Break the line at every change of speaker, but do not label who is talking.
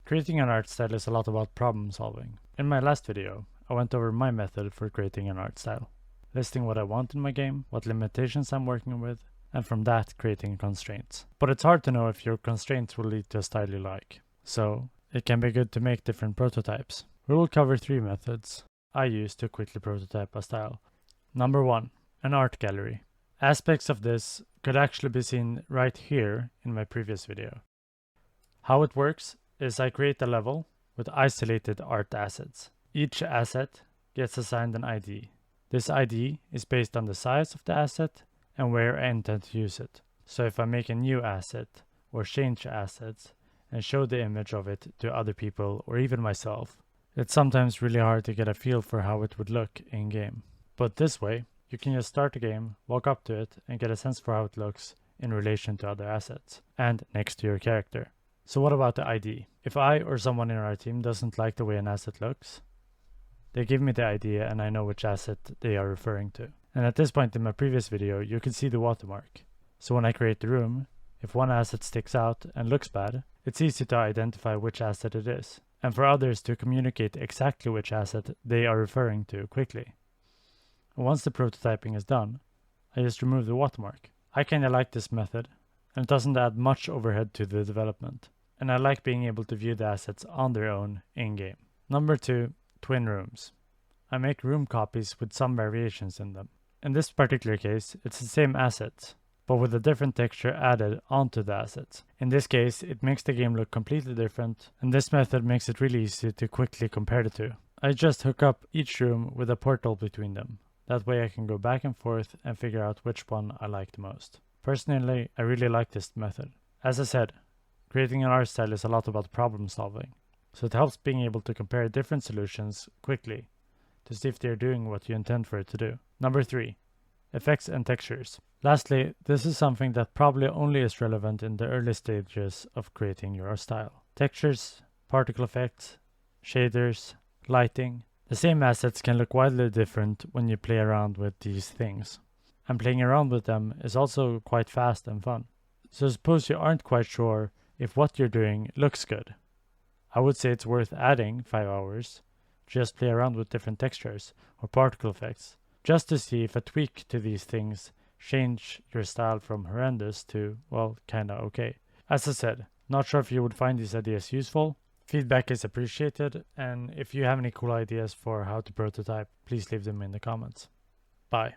Creating an art style is a lot about problem solving. In my last video, I went over my method for creating an art style, listing what I want in my game, what limitations I'm working with, and from that creating constraints. But it's hard to know if your constraints will lead to a style you like, so it can be good to make different prototypes. We will cover 3 methods I use to quickly prototype a style. Number 1, an art gallery. Aspects of this could actually be seen right here in my previous video. How it works is I create a level with isolated art assets. Each asset gets assigned an ID. This ID is based on the size of the asset and where I intend to use it. So if I make a new asset or change assets and show the image of it to other people or even myself, it's sometimes really hard to get a feel for how it would look in game. But this way, you can just start a game, walk up to it, and get a sense for how it looks in relation to other assets and next to your character. So what about the ID? If I or someone in our team doesn't like the way an asset looks, they give me the idea and I know which asset they are referring to. And at this point in my previous video, you can see the watermark. So when I create the room, if one asset sticks out and looks bad, it's easy to identify which asset it is, and for others to communicate exactly which asset they are referring to quickly. And once the prototyping is done, I just remove the watermark. I kinda like this method, and it doesn't add much overhead to the development. And I like being able to view the assets on their own in-game. Number 2, twin rooms. I make room copies with some variations in them. In this particular case, it's the same assets, but with a different texture added onto the assets. In this case, it makes the game look completely different, and this method makes it really easy to quickly compare the two. I just hook up each room with a portal between them. That way I can go back and forth and figure out which one I like the most. Personally, I really like this method. As I said, creating an art style is a lot about problem solving, so it helps being able to compare different solutions quickly to see if they're doing what you intend for it to do. Number 3, effects and textures. Lastly, this is something that probably only is relevant in the early stages of creating your style. Textures, particle effects, shaders, lighting. The same assets can look wildly different when you play around with these things. And playing around with them is also quite fast and fun. So suppose you aren't quite sure if what you're doing looks good. I would say it's worth adding 5 hours to just play around with different textures or particle effects, just to see if a tweak to these things change your style from horrendous to, well, kinda okay. As I said, not sure if you would find these ideas useful. Feedback is appreciated, and if you have any cool ideas for how to prototype, please leave them in the comments. Bye.